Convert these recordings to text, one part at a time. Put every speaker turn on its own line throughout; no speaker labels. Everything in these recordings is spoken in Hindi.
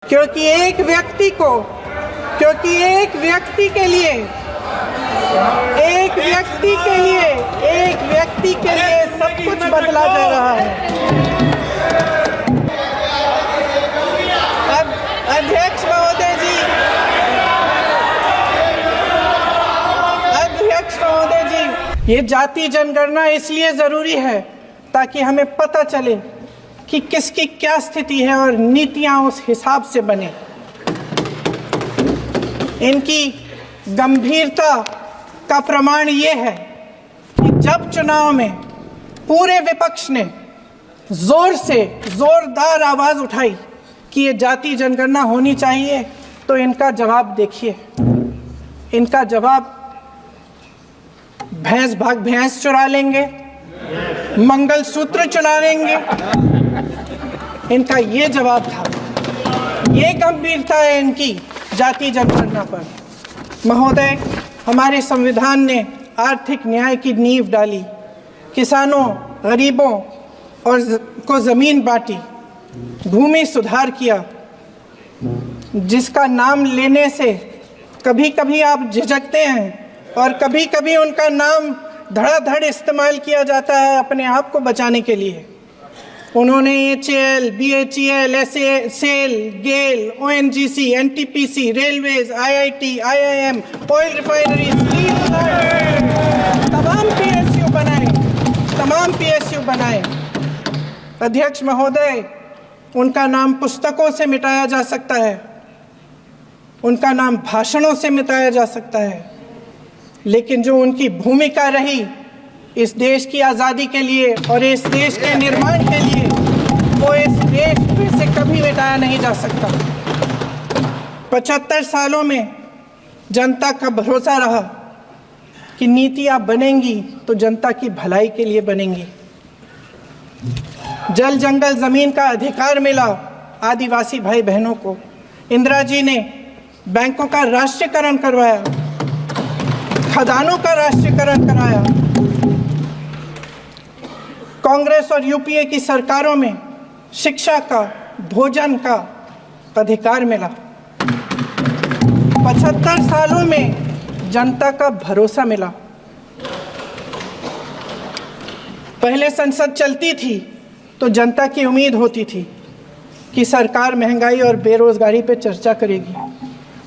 क्योंकि एक व्यक्ति के लिए सब कुछ बदला जा रहा है। अब अध्यक्ष महोदय जी, ये जाति जनगणना इसलिए जरूरी है ताकि हमें पता चले कि किसकी क्या स्थिति है और नीतियां उस हिसाब से बने। इनकी गंभीरता का प्रमाण ये है कि जब चुनाव में पूरे विपक्ष ने जोरदार आवाज उठाई कि ये जाति जनगणना होनी चाहिए, तो इनका जवाब देखिए। इनका जवाब भैंस भाग भैंस चुरा लेंगे, मंगलसूत्र चुरा लेंगे, इनका ये जवाब था। ये गंभीरता है इनकी जाति जनगणना पर। महोदय, हमारे संविधान ने आर्थिक न्याय की नींव डाली, किसानों, गरीबों और को जमीन बांटी, भूमि सुधार किया, जिसका नाम लेने से कभी कभी आप झिझकते हैं और कभी कभी उनका नाम धड़ाधड़ इस्तेमाल किया जाता है अपने आप को बचाने के लिए। उन्होंने HAL, BHEL, SAIL, GAIL, ONGC, NTPC, railways, IIT, IIM, oil refineries, तमाम PSU बनाए। अध्यक्ष महोदय, उनका नाम पुस्तकों से मिटाया जा सकता है, उनका नाम भाषणों से मिटाया जा सकता है, लेकिन जो उनकी भूमिका रही इस देश की आज़ादी के लिए और इस देश के निर्माण के लिए, वो इस देश से कभी मिटाया नहीं जा सकता। 75 सालों में जनता का भरोसा रहा कि नीतियाँ बनेंगी तो जनता की भलाई के लिए बनेंगी। जल जंगल जमीन का अधिकार मिला आदिवासी भाई बहनों को। इंदिरा जी ने बैंकों का राष्ट्रीयकरण करवाया, खदानों का राष्ट्रीयकरण कराया। कांग्रेस और UPA की सरकारों में शिक्षा का, भोजन का अधिकार मिला। 75 सालों में जनता का भरोसा मिला। पहले संसद चलती थी तो जनता की उम्मीद होती थी कि सरकार महंगाई और बेरोजगारी पर चर्चा करेगी,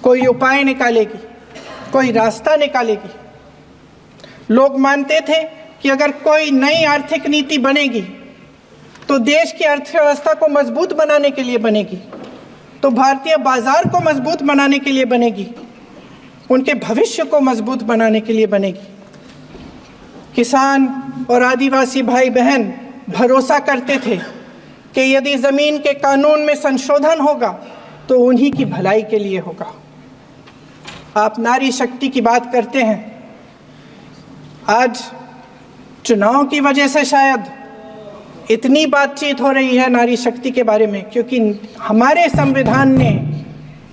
कोई उपाय निकालेगी, कोई रास्ता निकालेगी। लोग मानते थे कि अगर कोई नई आर्थिक नीति बनेगी तो देश की अर्थव्यवस्था को मजबूत बनाने के लिए बनेगी, तो भारतीय बाजार को मजबूत बनाने के लिए बनेगी, उनके भविष्य को मजबूत बनाने के लिए बनेगी। किसान और आदिवासी भाई बहन भरोसा करते थे कि यदि जमीन के कानून में संशोधन होगा तो उन्हीं की भलाई के लिए होगा। आप नारी शक्ति की बात करते हैं। आज चुनाव की वजह से शायद इतनी बातचीत हो रही है नारी शक्ति के बारे में, क्योंकि हमारे संविधान ने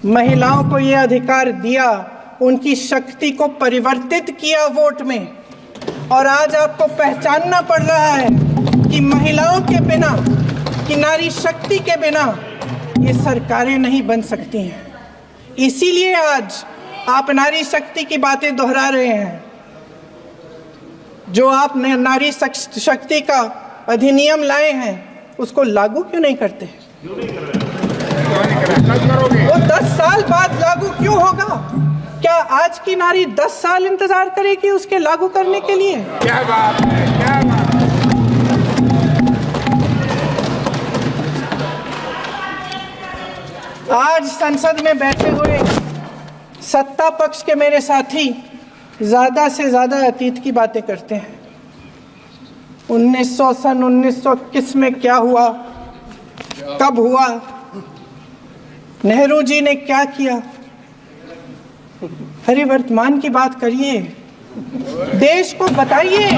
महिलाओं को यह अधिकार दिया, उनकी शक्ति को परिवर्तित किया वोट में। और आज आपको पहचानना पड़ रहा है कि महिलाओं के बिना, कि नारी शक्ति के बिना ये सरकारें नहीं बन सकती हैं। इसीलिए आज आप नारी शक्ति की बातें दोहरा रहे हैं। जो आप नारी शक्ति का अधिनियम लाए हैं उसको लागू क्यों नहीं करते? वो 10 साल बाद लागू क्यों होगा? क्या आज की नारी 10 साल इंतजार करेगी उसके लागू करने के लिए?
क्या बात है, क्या बात है।
आज संसद में बैठे हुए सत्ता पक्ष के मेरे साथी ज्यादा से ज्यादा अतीत की बातें करते हैं। 1921 में क्या हुआ, कब हुआ, नेहरू जी ने क्या किया। अरे वर्तमान की बात करिए, देश को बताइए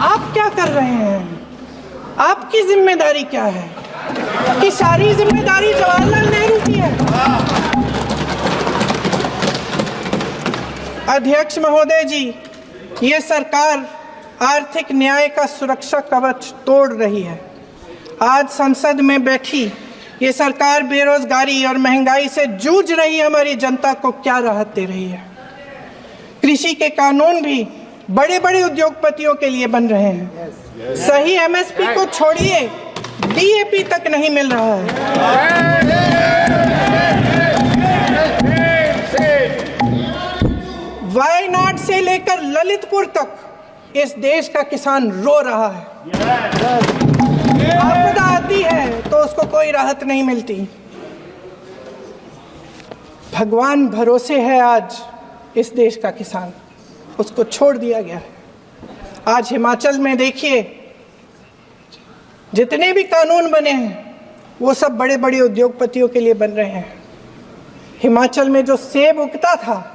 आप क्या कर रहे हैं, आपकी जिम्मेदारी क्या है? कि सारी जिम्मेदारी जवाहरलाल नेहरू की है। अध्यक्ष महोदय जी, ये सरकार आर्थिक न्याय का सुरक्षा कवच तोड़ रही है। आज संसद में बैठी ये सरकार बेरोजगारी और महंगाई से जूझ रही हमारी जनता को क्या राहत दे रही है? कृषि के कानून भी बड़े बड़े उद्योगपतियों के लिए बन रहे हैं। सही एमएसपी को छोड़िए, डीएपी तक नहीं मिल रहा है। वायनाड से लेकर ललितपुर तक इस देश का किसान रो रहा है। आपदा आती है तो उसको कोई राहत नहीं मिलती। भगवान भरोसे है आज इस देश का किसान, उसको छोड़ दिया गया है। आज हिमाचल में देखिए, जितने भी कानून बने हैं वो सब बड़े बड़े उद्योगपतियों के लिए बन रहे हैं। हिमाचल में जो सेब उगता था,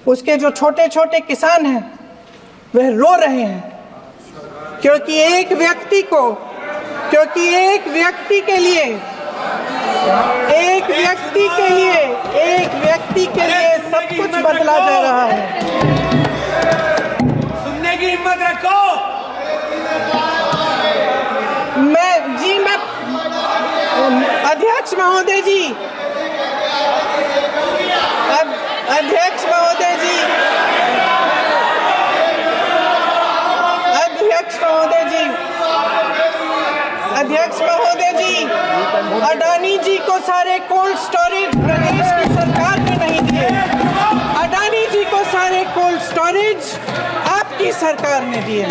उसके जो छोटे छोटे किसान हैं वह रो रहे हैं, क्योंकि एक व्यक्ति के लिए सब कुछ बदला जा रहा है।
सुनने की हिम्मत रखो।
मैं अध्यक्ष महोदय जी, अध्यक्ष महोदय जी, अडानी जी को सारे कोल्ड स्टोरेज प्रदेश की सरकार ने नहीं दिए। अडानी जी को सारे कोल्ड स्टोरेज आपकी सरकार ने दिए।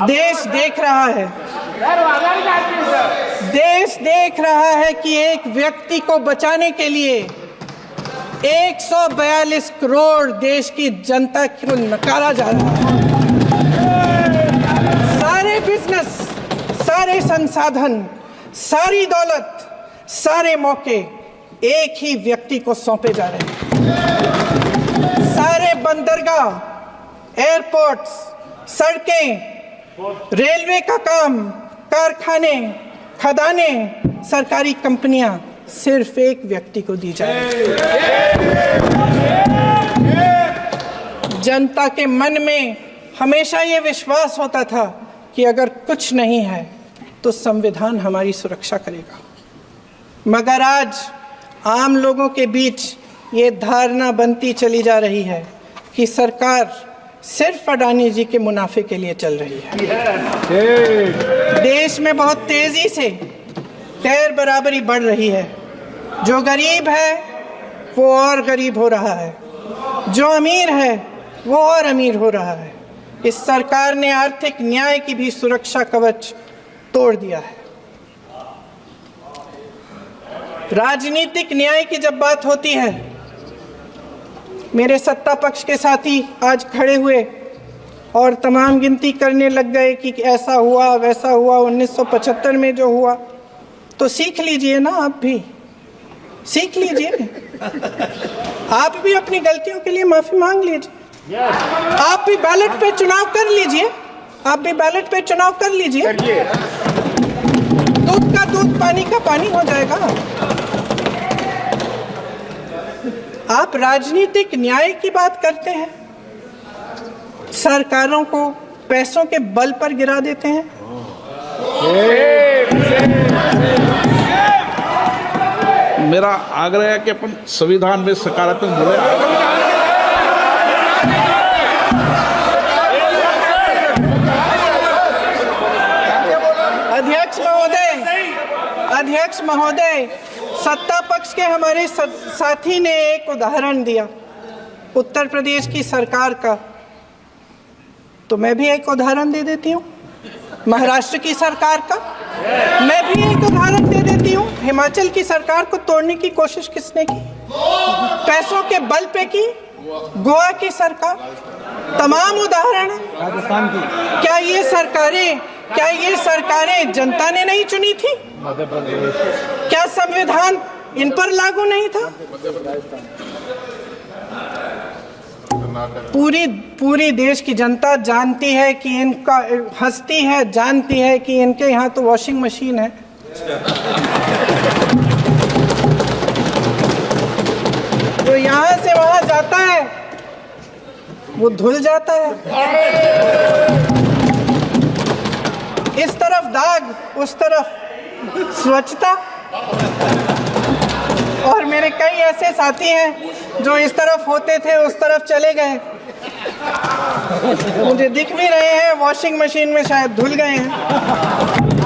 देश देख रहा है कि एक व्यक्ति को बचाने के लिए 142 करोड़ देश की जनता को नकारा जा रहा है। सारे बिजनेस, सारे संसाधन, सारी दौलत, सारे मौके एक ही व्यक्ति को सौंपे जा रहे हैं। सारे बंदरगाह, एयरपोर्ट्स, सड़कें, रेलवे का काम, कारखाने, खदाने, सरकारी कंपनियां सिर्फ एक व्यक्ति को दी जा रही है। जनता के मन में हमेशा ये विश्वास होता था कि अगर कुछ नहीं है तो संविधान हमारी सुरक्षा करेगा, मगर आज आम लोगों के बीच ये धारणा बनती चली जा रही है कि सरकार सिर्फ अडानी जी के मुनाफे के लिए चल रही है। देश में बहुत तेजी से गैर बराबरी बढ़ रही है। जो गरीब है वो और गरीब हो रहा है, जो अमीर है वो और अमीर हो रहा है। इस सरकार ने आर्थिक न्याय की भी सुरक्षा कवच तोड़ दिया है। राजनीतिक न्याय की जब बात होती है, मेरे सत्ता पक्ष के साथी आज खड़े हुए और तमाम गिनती करने लग गए कि ऐसा हुआ वैसा हुआ, 1975 में जो हुआ। तो सीख लीजिए ना, आप भी सीख लीजिए। आप भी अपनी गलतियों के लिए माफी मांग लीजिए। आप भी बैलेट पे चुनाव कर लीजिए। दूध का दूध, पानी का पानी हो जाएगा। आप राजनीतिक न्याय की बात करते हैं, सरकारों को पैसों के बल पर गिरा देते हैं।
मेरा आग्रह है कि अपन संविधान में सकारात्मक बोले।
अध्यक्ष महोदय, सत्ता पक्ष के हमारे साथी ने एक उदाहरण दिया उत्तर प्रदेश की सरकार का, तो मैं भी एक उदाहरण दे देती हूँ महाराष्ट्र की सरकार का। मैं भी एक उदाहरण दे देती हूँ हिमाचल की सरकार को तोड़ने की कोशिश किसने की, पैसों के बल पे की, गोवा की सरकार। तमाम उदाहरण
राजस्थान की।
क्या ये सरकारें जनता ने नहीं चुनी थी? क्या संविधान इन पर लागू नहीं था? पूरी देश की जनता जानती है कि इनका, हंसती है, जानती है कि इनके यहाँ तो वॉशिंग मशीन है। तो यहाँ से वहाँ जाता है वो धुल जाता है। इस तरफ दाग, उस तरफ स्वच्छता। और मेरे कई ऐसे साथी हैं जो इस तरफ होते थे उस तरफ चले गए, मुझे दिख भी रहे हैं, वॉशिंग मशीन में शायद धुल गए हैं।